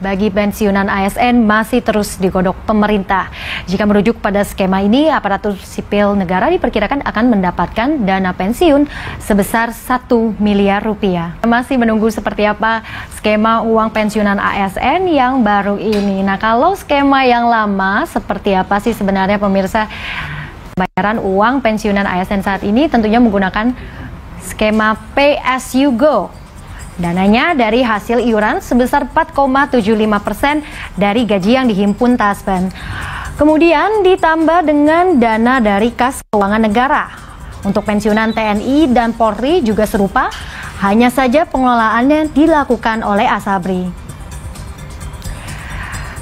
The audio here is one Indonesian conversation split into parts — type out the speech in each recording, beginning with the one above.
Bagi pensiunan ASN masih terus digodok pemerintah. Jika merujuk pada skema ini, aparatur sipil negara diperkirakan akan mendapatkan dana pensiun sebesar 1 miliar rupiah. Masih menunggu seperti apa skema uang pensiunan ASN yang baru ini. Nah, kalau skema yang lama seperti apa sih sebenarnya pemirsa? Bayaran uang pensiunan ASN saat ini tentunya menggunakan skema Pay as you go. Dananya dari hasil iuran sebesar 4,75% dari gaji yang dihimpun Taspen. Kemudian ditambah dengan dana dari kas keuangan negara. Untuk pensiunan TNI dan Polri juga serupa, hanya saja pengelolaannya dilakukan oleh Asabri.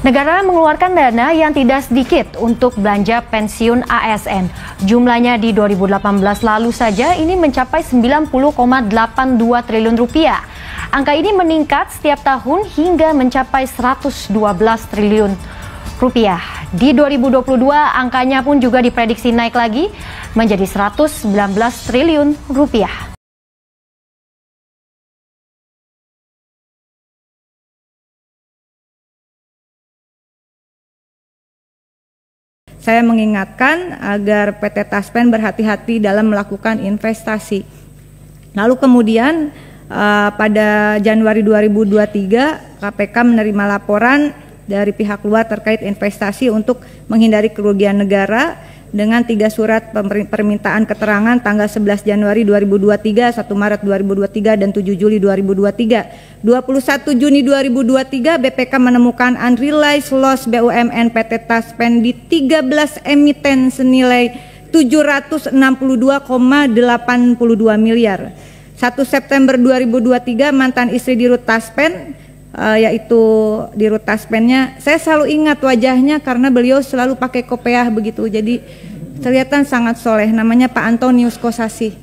Negara mengeluarkan dana yang tidak sedikit untuk belanja pensiun ASN. Jumlahnya di 2018 lalu saja ini mencapai 90,82 triliun rupiah. Angka ini meningkat setiap tahun hingga mencapai 112 triliun rupiah. Di 2022 angkanya pun juga diprediksi naik lagi menjadi 119 triliun rupiah. Saya mengingatkan agar PT Taspen berhati-hati dalam melakukan investasi. Lalu kemudian pada Januari 2023 KPK menerima laporan dari pihak luar terkait investasi untuk menghindari kerugian negara dengan 3 surat permintaan keterangan tanggal 11 Januari 2023, 1 Maret 2023, dan 7 Juli 2023. 21 Juni 2023 BPK menemukan unrealized loss BUMN PT Taspen di 13 emiten senilai 762,82 miliar. 1 September 2023 mantan istri Dirut Taspen, yaitu Dirut Taspennya, saya selalu ingat wajahnya karena beliau selalu pakai kopiah begitu, jadi kelihatan sangat soleh, namanya Pak Antonius Kosasi.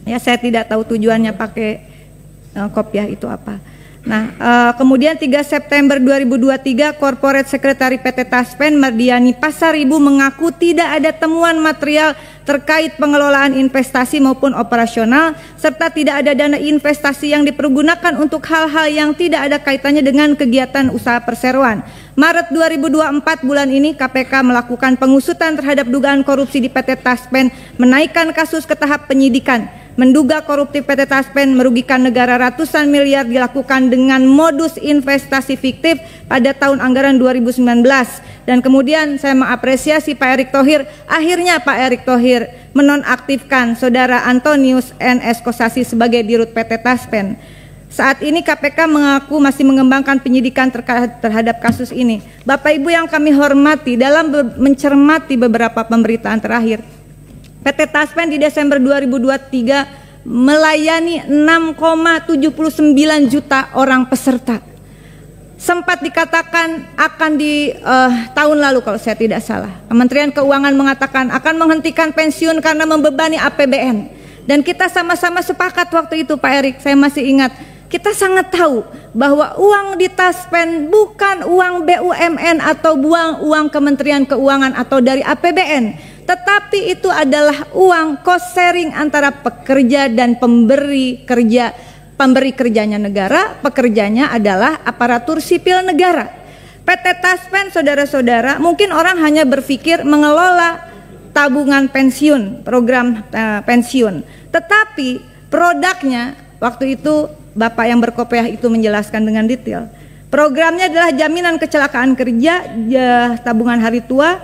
Ya, saya tidak tahu tujuannya pakai kopiah itu apa. Nah, kemudian 3 September 2023 Corporate Secretary PT Taspen Mardiani Pasaribu mengaku tidak ada temuan material terkait pengelolaan investasi maupun operasional, serta tidak ada dana investasi yang dipergunakan untuk hal-hal yang tidak ada kaitannya dengan kegiatan usaha perseroan. Maret 2024 bulan ini KPK melakukan pengusutan terhadap dugaan korupsi di PT Taspen, menaikkan kasus ke tahap penyidikan. Menduga koruptif PT Taspen merugikan negara ratusan miliar dilakukan dengan modus investasi fiktif pada tahun anggaran 2019. Dan kemudian saya mengapresiasi Pak Erick Thohir, akhirnya Pak Erick Thohir menonaktifkan Saudara Antonius N.S. Kosasi sebagai Dirut PT Taspen. Saat ini KPK mengaku masih mengembangkan penyidikan terhadap kasus ini. Bapak Ibu yang kami hormati, dalam mencermati beberapa pemberitaan terakhir, PT Taspen di Desember 2023 melayani 6,79 juta orang peserta. Sempat dikatakan akan di tahun lalu kalau saya tidak salah, Kementerian Keuangan mengatakan akan menghentikan pensiun karena membebani APBN. Dan kita sama-sama sepakat waktu itu Pak Erick, saya masih ingat, kita sangat tahu bahwa uang di Taspen bukan uang BUMN atau uang Kementerian Keuangan atau dari APBN, tetapi itu adalah uang cost sharing antara pekerja dan pemberi kerja. Pemberi kerjanya negara, pekerjanya adalah aparatur sipil negara. PT Taspen, saudara-saudara, mungkin orang hanya berpikir mengelola tabungan pensiun, program pensiun, tetapi produknya waktu itu Bapak yang berkopiah itu menjelaskan dengan detail. Programnya adalah jaminan kecelakaan kerja, tabungan hari tua,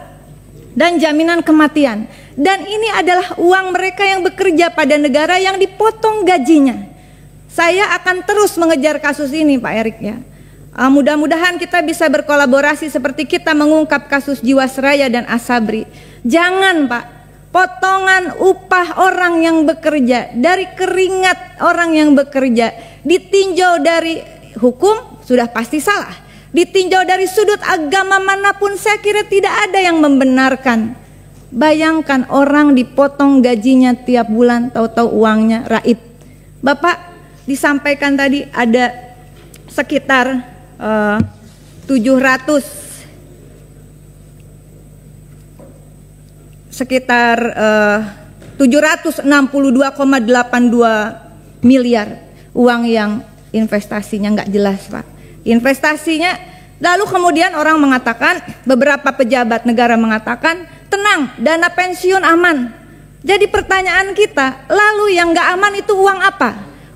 dan jaminan kematian. Dan ini adalah uang mereka yang bekerja pada negara yang dipotong gajinya. Saya akan terus mengejar kasus ini Pak Erick ya. Mudah-mudahan kita bisa berkolaborasi seperti kita mengungkap kasus Jiwasraya dan Asabri. Jangan Pak, potongan upah orang yang bekerja, dari keringat orang yang bekerja, ditinjau dari hukum sudah pasti salah. Ditinjau dari sudut agama manapun saya kira tidak ada yang membenarkan. Bayangkan orang dipotong gajinya tiap bulan, tahu-tahu uangnya raib. Bapak disampaikan tadi ada sekitar 762,82 miliar uang yang investasinya nggak jelas Pak. investasinya. Lalu kemudian orang mengatakan, beberapa pejabat negara mengatakan, tenang, dana pensiun aman. Jadi pertanyaan kita, lalu yang nggak aman itu uang apa?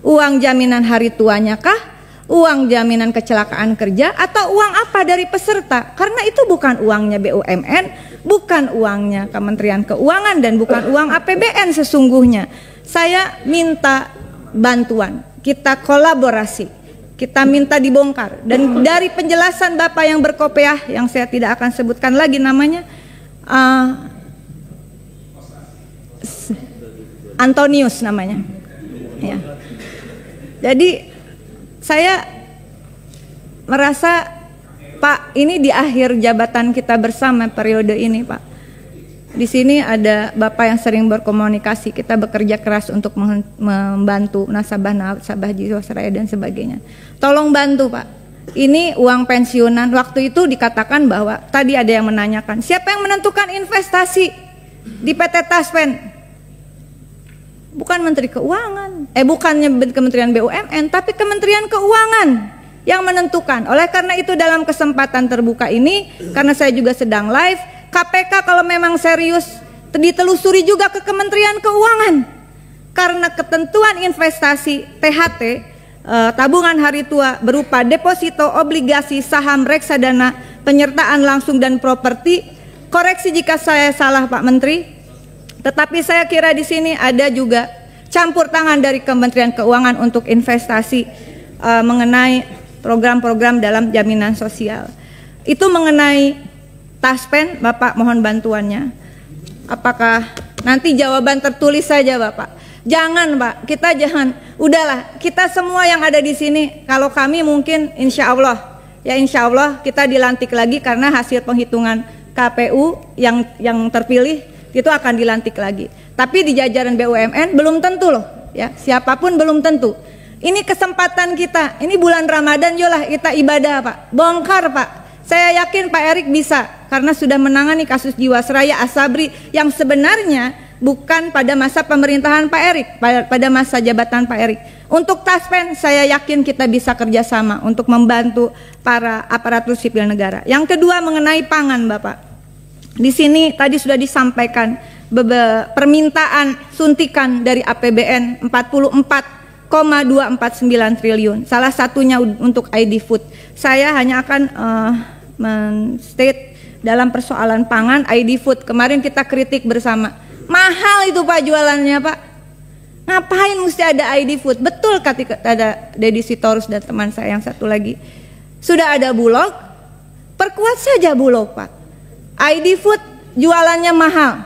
Uang jaminan hari tuanya kah? Uang jaminan kecelakaan kerja? Atau uang apa dari peserta? Karena itu bukan uangnya BUMN, bukan uangnya Kementerian Keuangan, dan bukan uang APBN sesungguhnya. Saya minta bantuan, kita kolaborasi, kita minta dibongkar. Dan dari penjelasan Bapak yang berkopiah, yang saya tidak akan sebutkan lagi namanya, Antonius namanya ya. Jadi saya merasa, Pak, ini di akhir jabatan kita bersama periode ini, Pak. Di sini ada Bapak yang sering berkomunikasi, kita bekerja keras untuk membantu nasabah Jiwasraya dan sebagainya. Tolong bantu, Pak. Ini uang pensiunan. Waktu itu dikatakan bahwa, tadi ada yang menanyakan, siapa yang menentukan investasi di PT Taspen? Bukan Menteri Keuangan, bukannya Kementerian BUMN, tapi Kementerian Keuangan yang menentukan. Oleh karena itu dalam kesempatan terbuka ini, karena saya juga sedang live, KPK kalau memang serius ditelusuri juga ke Kementerian Keuangan. Karena ketentuan investasi THT, tabungan hari tua berupa deposito, obligasi, saham, reksadana, penyertaan langsung dan properti. Koreksi jika saya salah Pak Menteri, tetapi saya kira di sini ada juga campur tangan dari Kementerian Keuangan untuk investasi mengenai program-program dalam jaminan sosial. Itu mengenai Taspen, Bapak mohon bantuannya. Apakah nanti jawaban tertulis saja Bapak? Jangan Pak, kita jangan. Udahlah, kita semua yang ada di sini, kalau kami mungkin insya Allah, ya insya Allah kita dilantik lagi karena hasil penghitungan KPU yang terpilih itu akan dilantik lagi. Tapi di jajaran BUMN belum tentu loh, ya siapapun belum tentu. Ini kesempatan kita, ini bulan Ramadan, yolah kita ibadah Pak, bongkar Pak. Saya yakin Pak Erik bisa, karena sudah menangani kasus Jiwasraya Asabri yang sebenarnya bukan pada masa pemerintahan Pak Erik, pada masa jabatan Pak Erik. Untuk Taspen saya yakin kita bisa kerjasama untuk membantu para aparatur sipil negara. Yang kedua mengenai pangan Bapak. Di sini tadi sudah disampaikan permintaan suntikan dari APBN 44,249 triliun. Salah satunya untuk ID Food. Saya hanya akan men-state dalam persoalan pangan ID Food. Kemarin kita kritik bersama. Mahal itu Pak jualannya Pak. Ngapain mesti ada ID Food? Betul kata ada Deddy Sitorus dan teman saya yang satu lagi. Sudah ada Bulog, perkuat saja Bulog Pak. ID Food jualannya mahal.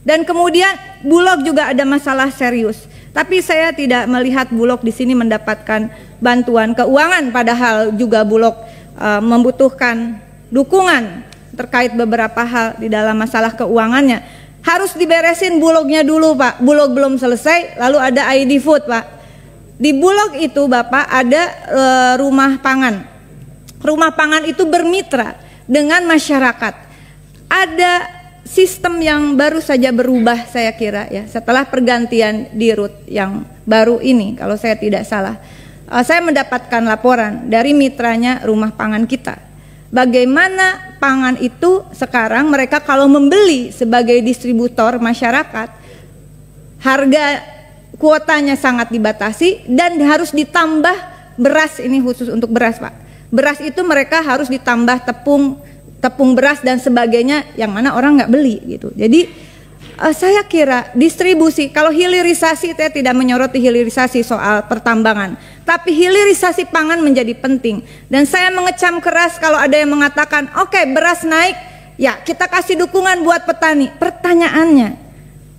Dan kemudian Bulog juga ada masalah serius. Tapi saya tidak melihat Bulog di sini mendapatkan bantuan keuangan, padahal juga Bulog membutuhkan dukungan terkait beberapa hal di dalam masalah keuangannya. Harus diberesin Bulognya dulu Pak. Bulog belum selesai, lalu ada ID Food Pak. Di Bulog itu Bapak ada rumah pangan. Rumah pangan itu bermitra dengan masyarakat. Ada sistem yang baru saja berubah saya kira ya, setelah pergantian dirut yang baru ini kalau saya tidak salah. Saya mendapatkan laporan dari mitranya rumah pangan kita. Bagaimana pangan itu sekarang mereka kalau membeli sebagai distributor masyarakat, harga kuotanya sangat dibatasi dan harus ditambah beras, ini khusus untuk beras Pak. Beras itu mereka harus ditambah tepung beras dan sebagainya yang mana orang nggak beli gitu. Jadi saya kira distribusi, kalau hilirisasi saya tidak menyoroti hilirisasi soal pertambangan, tapi hilirisasi pangan menjadi penting. Dan saya mengecam keras kalau ada yang mengatakan oke, beras naik, ya kita kasih dukungan buat petani. Pertanyaannya,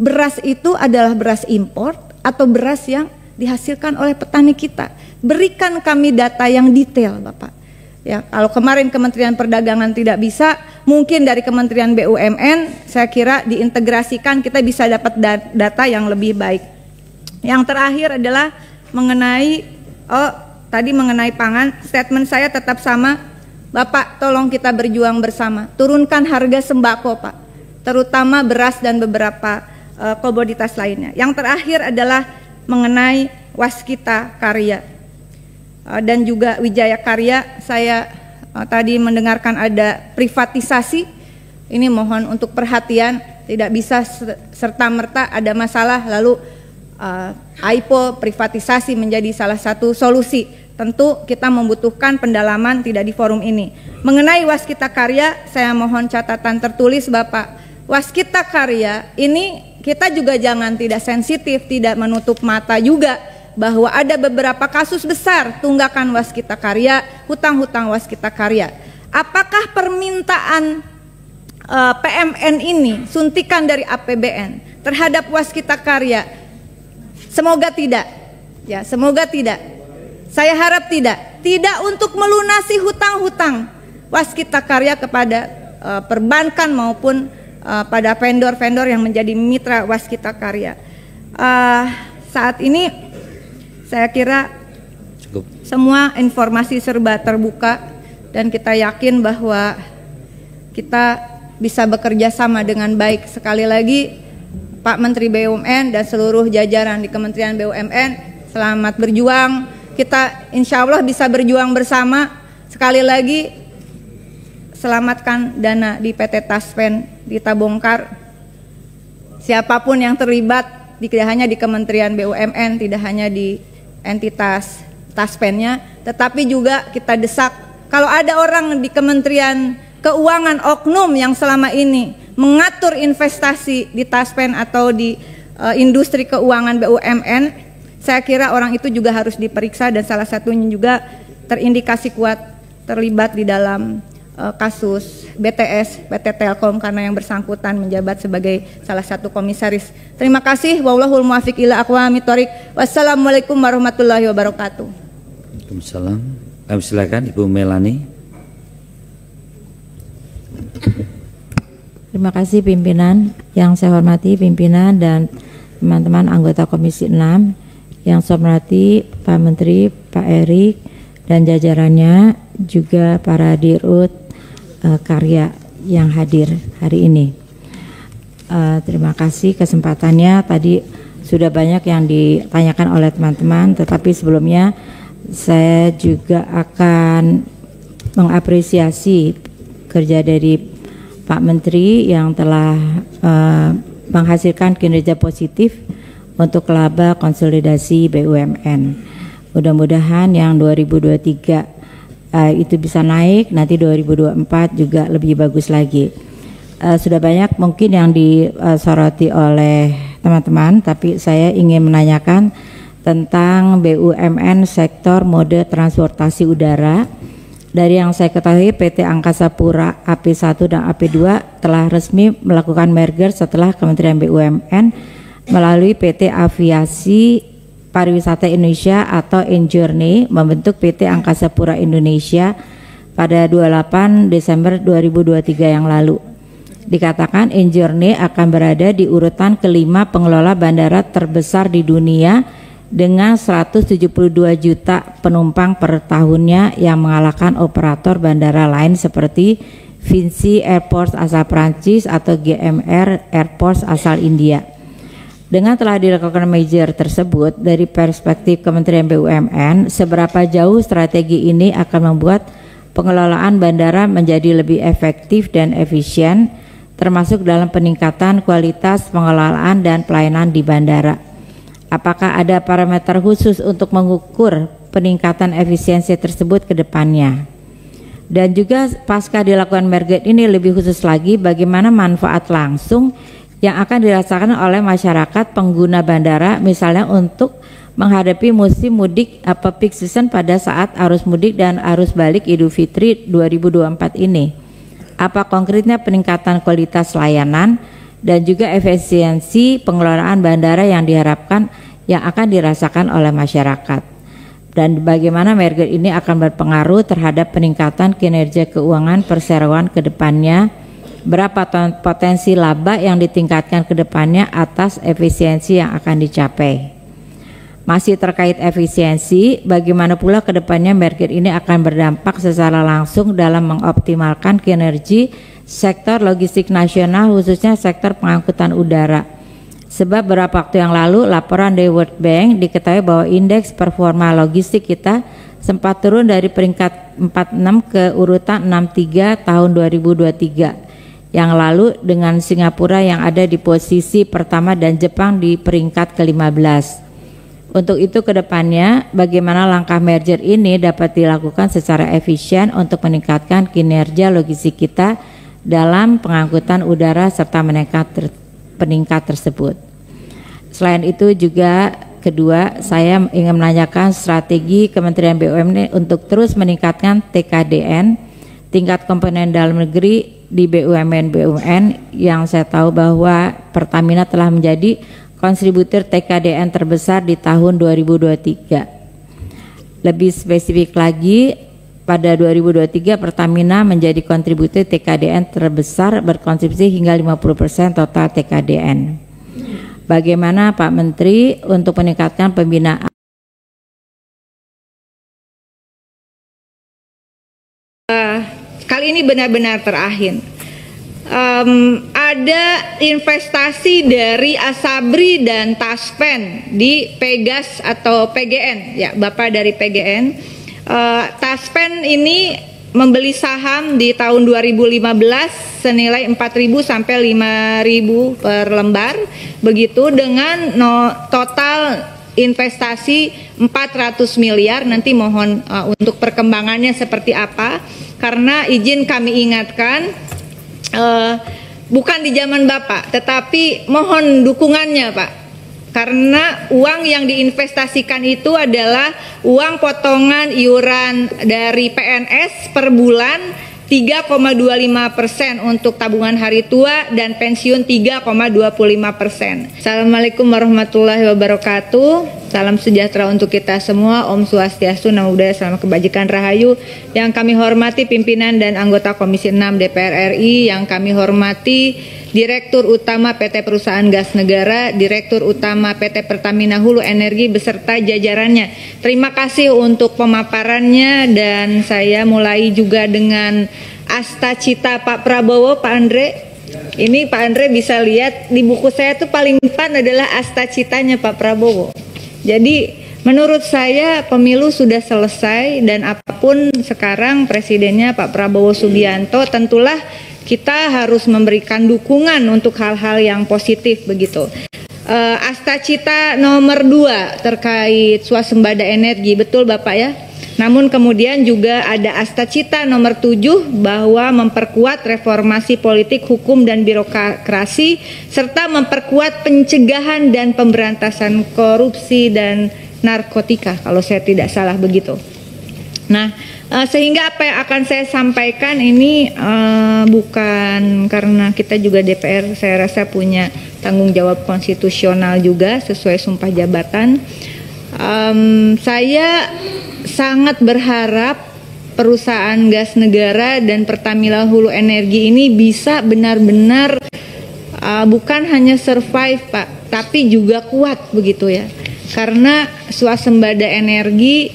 beras itu adalah beras impor atau beras yang dihasilkan oleh petani kita? Berikan kami data yang detail Bapak. Ya, kalau kemarin Kementerian Perdagangan tidak bisa, mungkin dari Kementerian BUMN saya kira diintegrasikan kita bisa dapat data yang lebih baik. Yang terakhir adalah mengenai tadi mengenai pangan, statement saya tetap sama. Bapak, tolong kita berjuang bersama. Turunkan harga sembako, Pak. Terutama beras dan beberapa komoditas lainnya. Yang terakhir adalah mengenai Waskita Karya. dan juga Wijaya Karya. Saya tadi mendengarkan ada privatisasi. Ini mohon untuk perhatian, tidak bisa serta-merta ada masalah lalu AIPO privatisasi menjadi salah satu solusi. Tentu kita membutuhkan pendalaman tidak di forum ini. Mengenai Waskita Karya, saya mohon catatan tertulis Bapak. Waskita Karya ini kita juga jangan tidak sensitif, tidak menutup mata juga bahwa ada beberapa kasus besar tunggakan Waskita Karya, hutang-hutang Waskita Karya. Apakah permintaan PMN ini suntikan dari APBN terhadap Waskita Karya? Semoga tidak. Ya, semoga tidak. Saya harap tidak. Tidak untuk melunasi hutang-hutang Waskita Karya kepada perbankan maupun pada vendor-vendor yang menjadi mitra Waskita Karya. Saat ini saya kira semua informasi serba terbuka dan kita yakin bahwa kita bisa bekerja sama dengan baik. Sekali lagi Pak Menteri BUMN dan seluruh jajaran di Kementerian BUMN, selamat berjuang. Kita insya Allah bisa berjuang bersama. Sekali lagi selamatkan dana di PT Taspen, kita bongkar. Siapapun yang terlibat, tidak hanya di Kementerian BUMN, tidak hanya di entitas Taspennya, tetapi juga kita desak kalau ada orang di Kementerian Keuangan oknum yang selama ini mengatur investasi di Taspen atau di industri keuangan BUMN, saya kira orang itu juga harus diperiksa dan salah satunya juga terindikasi kuat terlibat di dalam kasus BTS PT Telkom karena yang bersangkutan menjabat sebagai salah satu komisaris. Terima kasih. Wallahul muwaffiq ila aqwamit thoriq. Wassalamualaikum warahmatullahi wabarakatuh. Waalaikumsalam. Kami silakan Ibu Melani. Terima kasih pimpinan, yang saya hormati pimpinan dan teman-teman anggota Komisi 6, yang saya hormati Pak Menteri, Pak Erik dan jajarannya, juga para dirut karya yang hadir hari ini. Terima kasih kesempatannya. Tadi sudah banyak yang ditanyakan oleh teman-teman, tetapi sebelumnya saya juga akan mengapresiasi kerja dari Pak Menteri yang telah menghasilkan kinerja positif untuk laba konsolidasi BUMN. Mudah-mudahan yang 2023 itu bisa naik, nanti 2024 juga lebih bagus lagi. Sudah banyak mungkin yang disoroti oleh teman-teman, tapi saya ingin menanyakan tentang BUMN sektor mode transportasi udara. Dari yang saya ketahui, PT Angkasa Pura AP1 dan AP2 telah resmi melakukan merger setelah Kementerian BUMN melalui PT Aviasi Pariwisata Indonesia atau Enjourney membentuk PT Angkasa Pura Indonesia pada 28 Desember 2023 yang lalu. Dikatakan Enjourney akan berada di urutan kelima pengelola bandara terbesar di dunia dengan 172 juta penumpang per tahunnya yang mengalahkan operator bandara lain seperti Vinci Airports asal Prancis atau GMR Airports asal India. Dengan telah dilakukan merger tersebut, dari perspektif Kementerian BUMN, seberapa jauh strategi ini akan membuat pengelolaan bandara menjadi lebih efektif dan efisien, termasuk dalam peningkatan kualitas pengelolaan dan pelayanan di bandara. Apakah ada parameter khusus untuk mengukur peningkatan efisiensi tersebut ke depannya? Dan juga pasca dilakukan merger ini lebih khusus lagi, bagaimana manfaat langsung yang akan dirasakan oleh masyarakat pengguna bandara, misalnya untuk menghadapi musim mudik atau peak season pada saat arus mudik dan arus balik Idul Fitri 2024 ini. Apa konkretnya peningkatan kualitas layanan dan juga efisiensi pengelolaan bandara yang diharapkan yang akan dirasakan oleh masyarakat, dan bagaimana merger ini akan berpengaruh terhadap peningkatan kinerja keuangan perseroan ke depannya, berapa potensi laba yang ditingkatkan ke depannya atas efisiensi yang akan dicapai. Masih terkait efisiensi, bagaimana pula ke depannya merger ini akan berdampak secara langsung dalam mengoptimalkan kinerja sektor logistik nasional, khususnya sektor pengangkutan udara. Sebab beberapa waktu yang lalu laporan dari World Bank diketahui bahwa indeks performa logistik kita sempat turun dari peringkat 46 ke urutan 63 tahun 2023 yang lalu, dengan Singapura yang ada di posisi pertama dan Jepang di peringkat ke-15. Untuk itu kedepannya bagaimana langkah merger ini dapat dilakukan secara efisien untuk meningkatkan kinerja logistik kita dalam pengangkutan udara serta peningkat tersebut. Selain itu juga kedua, saya ingin menanyakan strategi Kementerian BUMN untuk terus meningkatkan TKDN, tingkat komponen dalam negeri di BUMN yang saya tahu bahwa Pertamina telah menjadi kontributor TKDN terbesar di tahun 2023. Lebih spesifik lagi, pada 2023 Pertamina menjadi kontributor TKDN terbesar berkontribusi hingga 50% total TKDN. Bagaimana Pak Menteri untuk meningkatkan pembinaan kali ini benar-benar terakhir. Ada investasi dari Asabri dan Taspen di Pegas atau PGN, ya Bapak dari PGN. Taspen ini membeli saham di tahun 2015 senilai 4.000 sampai 5.000 per lembar, begitu dengan total investasi 400 miliar. Nanti mohon untuk perkembangannya seperti apa, karena izin kami ingatkan, bukan di zaman Bapak, tetapi mohon dukungannya Pak, karena uang yang diinvestasikan itu adalah uang potongan iuran dari PNS per bulan 3,25% untuk tabungan hari tua dan pensiun 3,25%. Assalamualaikum warahmatullahi wabarakatuh. Salam sejahtera untuk kita semua. Om Swastiastu, Namo Buddhaya, Salam Kebajikan Rahayu. Yang kami hormati pimpinan dan anggota Komisi 6 DPR RI, yang kami hormati Direktur Utama PT Perusahaan Gas Negara, Direktur Utama PT Pertamina Hulu Energi beserta jajarannya. Terima kasih untuk pemaparannya, dan saya mulai juga dengan Asta Cita Pak Prabowo, Pak Andre. Ini Pak Andre bisa lihat di buku saya tuh paling depan adalah Asta Citanya Pak Prabowo. Jadi menurut saya pemilu sudah selesai, dan apapun sekarang presidennya Pak Prabowo Subianto, tentulah kita harus memberikan dukungan untuk hal-hal yang positif begitu. Asta Cita nomor 2 terkait swasembada energi, betul Bapak ya. Namun kemudian juga ada Asta Cita nomor 7 bahwa memperkuat reformasi politik, hukum dan birokrasi serta memperkuat pencegahan dan pemberantasan korupsi dan narkotika, kalau saya tidak salah begitu. Nah, sehingga apa yang akan saya sampaikan ini bukan karena kita juga DPR, saya rasa punya tanggung jawab konstitusional juga sesuai sumpah jabatan. Saya sangat berharap perusahaan gas negara dan Pertamina Hulu Energi ini bisa benar-benar bukan hanya survive Pak, tapi juga kuat begitu ya. Karena swasembada energi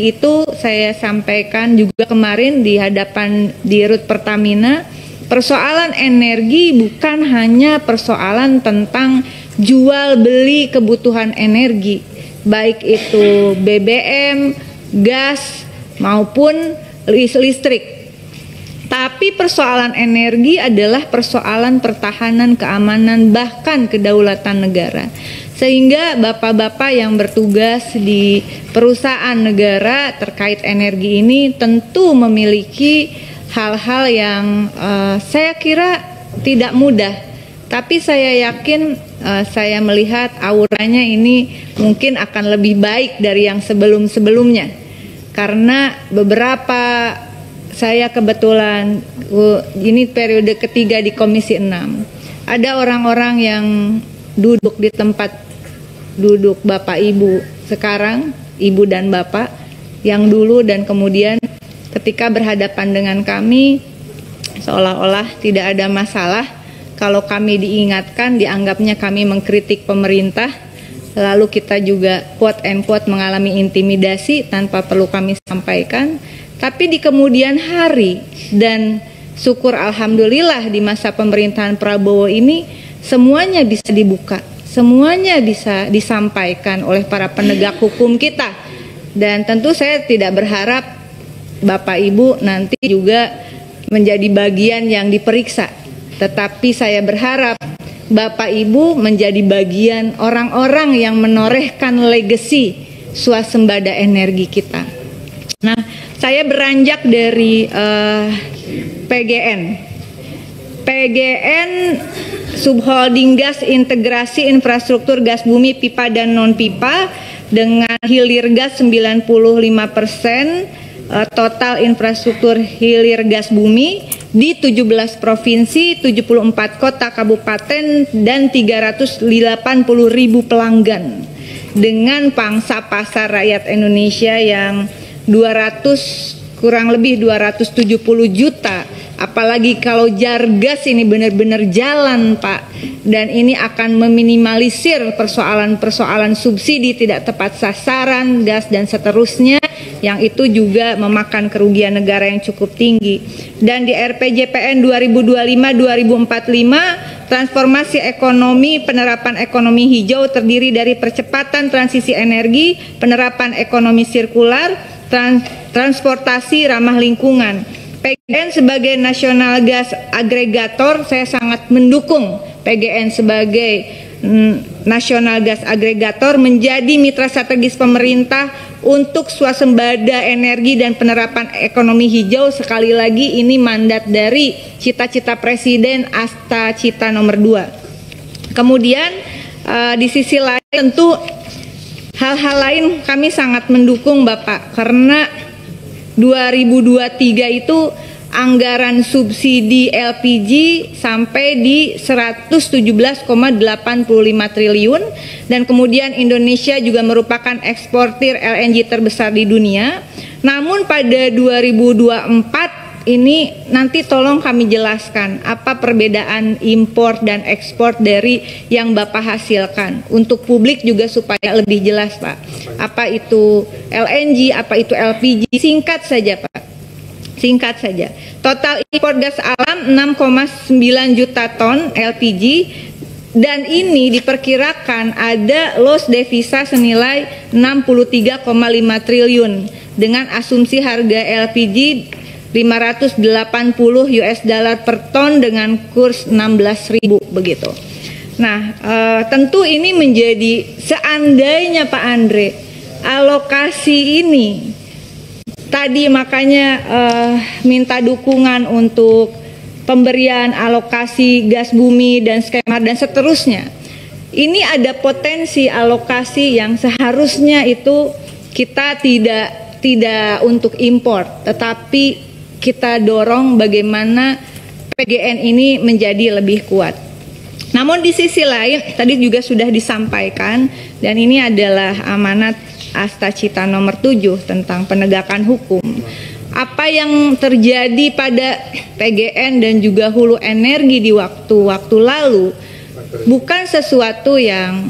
itu saya sampaikan juga kemarin di hadapan Dirut Pertamina, persoalan energi bukan hanya persoalan tentang jual beli kebutuhan energi, baik itu BBM, gas maupun listrik. Tapi persoalan energi adalah persoalan pertahanan, keamanan, bahkan kedaulatan negara. Sehingga bapak-bapak yang bertugas di perusahaan negara terkait energi ini tentu memiliki hal-hal yang saya kira tidak mudah. Tapi saya yakin, saya melihat auranya ini mungkin akan lebih baik dari yang sebelum-sebelumnya. Karena beberapa, saya kebetulan ini periode ketiga di Komisi 6. Ada orang-orang yang duduk di tempat duduk Bapak Ibu sekarang, Ibu dan Bapak yang dulu, dan kemudian ketika berhadapan dengan kami seolah-olah tidak ada masalah. Kalau kami diingatkan, dianggapnya kami mengkritik pemerintah, lalu kita juga quote and quote mengalami intimidasi tanpa perlu kami sampaikan. Tapi di kemudian hari, dan syukur alhamdulillah di masa pemerintahan Prabowo ini semuanya bisa dibuka, semuanya bisa disampaikan oleh para penegak hukum kita. Dan tentu saya tidak berharap Bapak Ibu nanti juga menjadi bagian yang diperiksa, tetapi saya berharap Bapak Ibu menjadi bagian orang-orang yang menorehkan legasi swasembada energi kita. Nah, saya beranjak dari PGN. PGN Subholding Gas Integrasi Infrastruktur Gas Bumi Pipa dan Non-Pipa dengan hilir gas 95%, total infrastruktur hilir gas bumi di 17 provinsi, 74 kota kabupaten, dan 380.000 pelanggan dengan pangsa pasar rakyat Indonesia yang kurang lebih 270 juta. Apalagi kalau Jargas ini benar-benar jalan, Pak, dan ini akan meminimalisir persoalan-persoalan subsidi tidak tepat sasaran, gas dan seterusnya, yang itu juga memakan kerugian negara yang cukup tinggi. Dan di RPJPN 2025-2045, transformasi ekonomi, penerapan ekonomi hijau terdiri dari percepatan transisi energi, penerapan ekonomi sirkular, transportasi ramah lingkungan. PGN sebagai nasional gas agregator, saya sangat mendukung PGN sebagai nasional gas agregator menjadi mitra strategis pemerintah untuk swasembada energi dan penerapan ekonomi hijau. Sekali lagi ini mandat dari cita-cita Presiden Asta Cita nomor 2. Kemudian di sisi lain tentu hal-hal lain kami sangat mendukung Bapak, karena 2023 itu anggaran subsidi LPG sampai di 117,85 triliun, dan kemudian Indonesia juga merupakan eksportir LNG terbesar di dunia. Namun pada 2024 ini nanti tolong kami jelaskan apa perbedaan impor dan ekspor dari yang Bapak hasilkan untuk publik juga supaya lebih jelas, Pak. Apa itu LNG, apa itu LPG, singkat saja, Pak. Singkat saja. Total impor gas alam 6,9 juta ton LPG, dan ini diperkirakan ada loss devisa senilai 63,5 triliun dengan asumsi harga LPG 580 US dollar per ton dengan kurs 16.000 begitu. Nah, tentu ini menjadi, seandainya Pak Andre alokasi ini tadi, makanya minta dukungan untuk pemberian alokasi gas bumi dan skema dan seterusnya. Ini ada potensi alokasi yang seharusnya itu kita tidak untuk impor, tetapi kita dorong bagaimana PGN ini menjadi lebih kuat. Namun di sisi lain tadi juga sudah disampaikan, dan ini adalah amanat Asta Cita nomor 7 tentang penegakan hukum. Apa yang terjadi pada PGN dan juga hulu energi di waktu-waktu lalu bukan sesuatu yang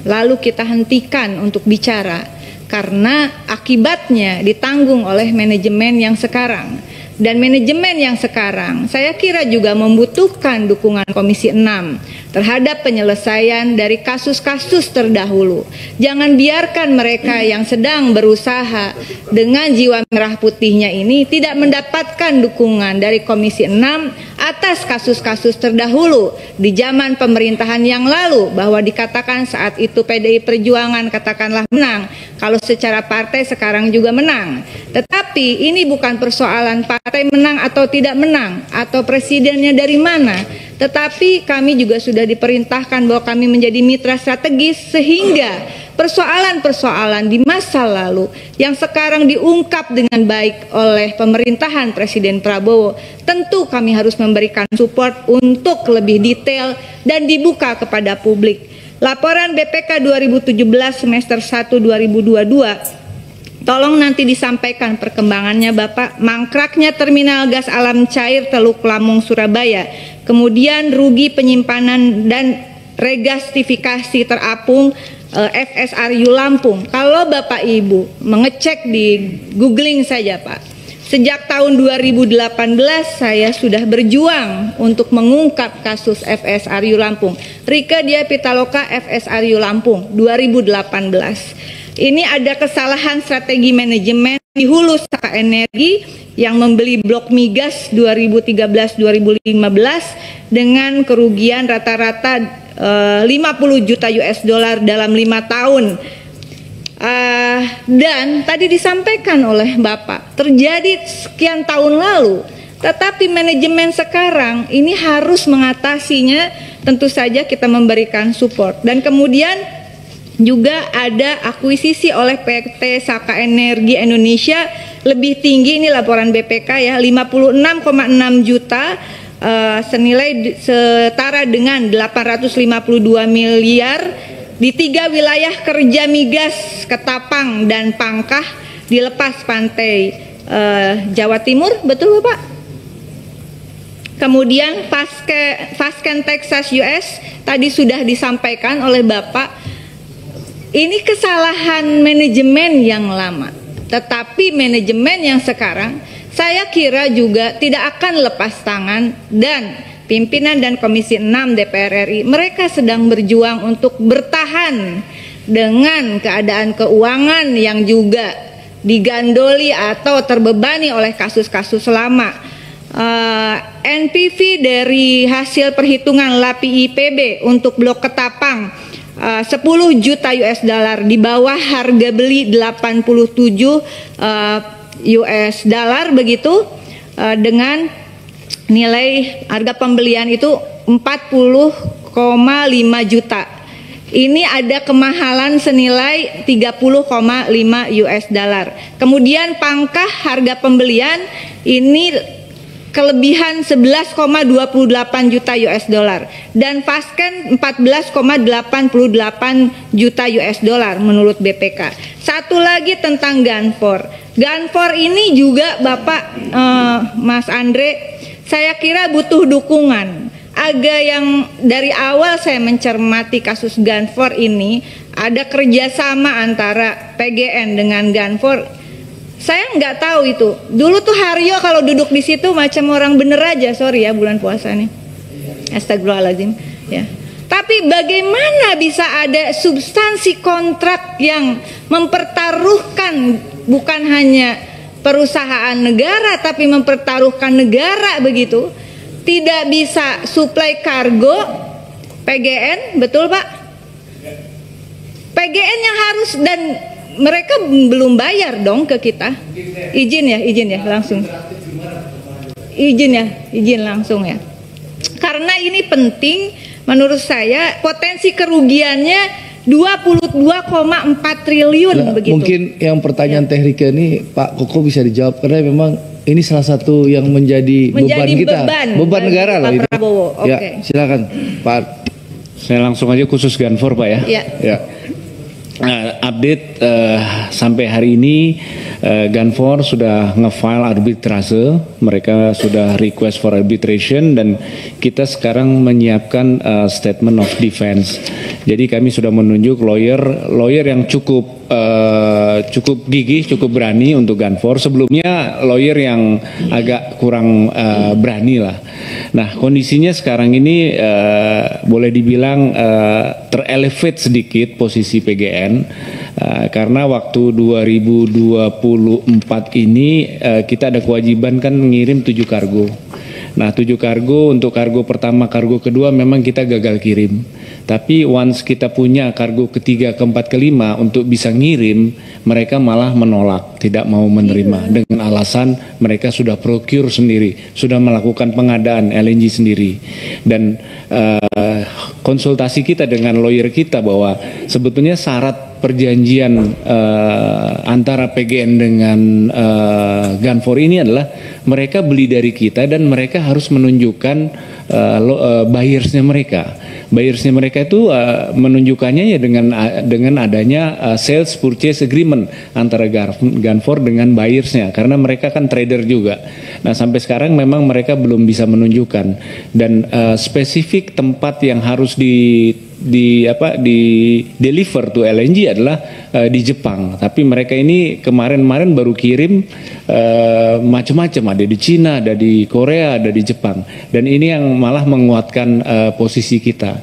lalu kita hentikan untuk bicara, karena akibatnya ditanggung oleh manajemen yang sekarang. Dan manajemen yang sekarang saya kira juga membutuhkan dukungan Komisi 6 terhadap penyelesaian dari kasus-kasus terdahulu. Jangan biarkan mereka yang sedang berusaha dengan jiwa merah putihnya ini tidak mendapatkan dukungan dari Komisi 6 atas kasus-kasus terdahulu di zaman pemerintahan yang lalu, bahwa dikatakan saat itu PDI Perjuangan katakanlah menang, kalau secara partai sekarang juga menang. Tetapi ini bukan persoalan partai menang atau tidak menang, atau presidennya dari mana, tetapi kami juga sudah diperintahkan bahwa kami menjadi mitra strategis, sehingga persoalan-persoalan di masa lalu yang sekarang diungkap dengan baik oleh pemerintahan Presiden Prabowo, tentu kami harus memberikan support untuk lebih detail dan dibuka kepada publik. Laporan BPK 2017 semester 1 2022, tolong nanti disampaikan perkembangannya Bapak. Mangkraknya terminal gas alam cair Teluk Lamung Surabaya, kemudian rugi penyimpanan dan regasifikasi terapung FSRU Lampung. Kalau Bapak Ibu mengecek di googling saja Pak, sejak tahun 2018 saya sudah berjuang untuk mengungkap kasus FSRU Lampung. Rike Dia Pitaloka FSRU Lampung 2018. Ini ada kesalahan strategi manajemen di hulu Saka Energi yang membeli blok migas 2013-2015 dengan kerugian rata-rata 50 juta US dollar dalam 5 tahun. Dan tadi disampaikan oleh Bapak, terjadi sekian tahun lalu, tetapi manajemen sekarang ini harus mengatasinya. Tentu saja kita memberikan support. Dan kemudian juga ada akuisisi oleh PT Saka Energi Indonesia lebih tinggi, ini laporan BPK ya, 56,6 juta, senilai setara dengan 852 miliar di 3 wilayah kerja migas Ketapang dan Pangkah di lepas pantai Jawa Timur, betul Bapak? Kemudian Fasken Texas US tadi sudah disampaikan oleh Bapak, ini kesalahan manajemen yang lama, tetapi manajemen yang sekarang saya kira juga tidak akan lepas tangan, dan pimpinan dan Komisi 6 DPR RI mereka sedang berjuang untuk bertahan dengan keadaan keuangan yang juga digandoli atau terbebani oleh kasus-kasus lama. NPV dari hasil perhitungan LAPI IPB untuk blok Ketapang 10 juta US dollar di bawah harga beli 87 US dollar begitu, dengan nilai harga pembelian itu 40,5 juta. Ini ada kemahalan senilai 30,5 US dollar. Kemudian Pangkah harga pembelian ini kelebihan 11,28 juta US dollar, dan Fasken 14,88 juta US dollar menurut BPK. Satu lagi tentang Ganfor. Ganfor ini juga Bapak Mas Andre, saya kira butuh dukungan. Agak yang dari awal saya mencermati kasus Ganfor ini, ada kerjasama antara PGN dengan Ganfor. Saya nggak tahu itu. Dulu tuh Haryo kalau duduk di situ macam orang bener aja, sorry ya bulan puasa nih. Astagfirullahaladzim. Ya. Tapi bagaimana bisa ada substansi kontrak yang mempertaruhkan bukan hanya perusahaan negara, tapi mempertaruhkan negara begitu? Tidak bisa suplai kargo PGN, betul Pak? PGN yang harus, dan mereka belum bayar dong ke kita. Izin ya langsung. Izin langsung ya. Karena ini penting menurut saya, potensi kerugiannya 22,4 triliun begitu. Mungkin yang pertanyaan Teh Rike ini Pak Koko bisa dijawab, karena memang ini salah satu yang menjadi beban kita, beban negara lah itu. Ya, silakan Pak. Saya langsung aja khusus Ganfor Pak ya. Ya. Update sampai hari ini Ganfor sudah nge-file arbitrase, mereka sudah request for arbitration, dan kita sekarang menyiapkan statement of defense. Jadi kami sudah menunjuk lawyer yang cukup gigih, cukup berani untuk Ganfor. Sebelumnya lawyer yang agak kurang berani lah. Nah, kondisinya sekarang ini boleh dibilang terelevate sedikit posisi PGN, karena waktu 2024 ini kita ada kewajiban kan ngirim 7 kargo. Nah, 7 kargo, untuk kargo pertama, kargo kedua memang kita gagal kirim. Tapi once kita punya kargo ketiga, keempat, kelima untuk bisa ngirim, mereka malah menolak, tidak mau menerima dengan alasan mereka sudah procure sendiri, sudah melakukan pengadaan LNG sendiri. Dan konsultasi kita dengan lawyer kita bahwa sebetulnya syarat perjanjian antara PGN dengan Ganfor ini adalah mereka beli dari kita dan mereka harus menunjukkan buyersnya mereka. Buyersnya mereka itu menunjukkannya ya dengan adanya sales purchase agreement antara Ganfor dengan buyersnya, karena mereka kan trader juga. Nah, sampai sekarang memang mereka belum bisa menunjukkan, dan spesifik tempat yang harus di deliver to LNG adalah di Jepang. Tapi mereka ini kemarin baru kirim macam-macam, ada di Cina, ada di Korea, ada di Jepang, dan ini yang malah menguatkan posisi kita.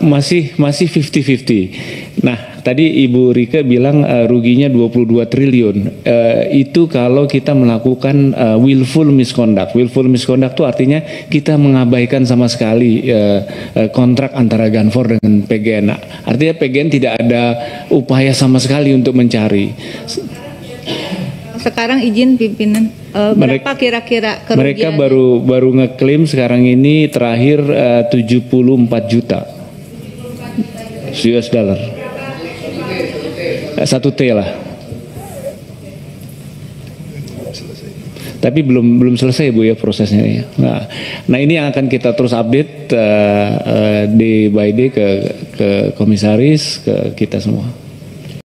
Masih 50-50. Nah, tadi Ibu Rike bilang ruginya 22 triliun. Itu kalau kita melakukan willful misconduct. Willful misconduct itu artinya kita mengabaikan sama sekali kontrak antara Ganfor dengan PGN. Artinya PGN tidak ada upaya sama sekali untuk mencari. Sekarang izin pimpinan, berapa kira-kira kerugian? Mereka baru ngeklaim sekarang ini terakhir 74 juta US dollar. 1 T lah. Tapi belum selesai Bu ya prosesnya ya. Nah ini yang akan kita terus update day by day ke komisaris, ke kita semua.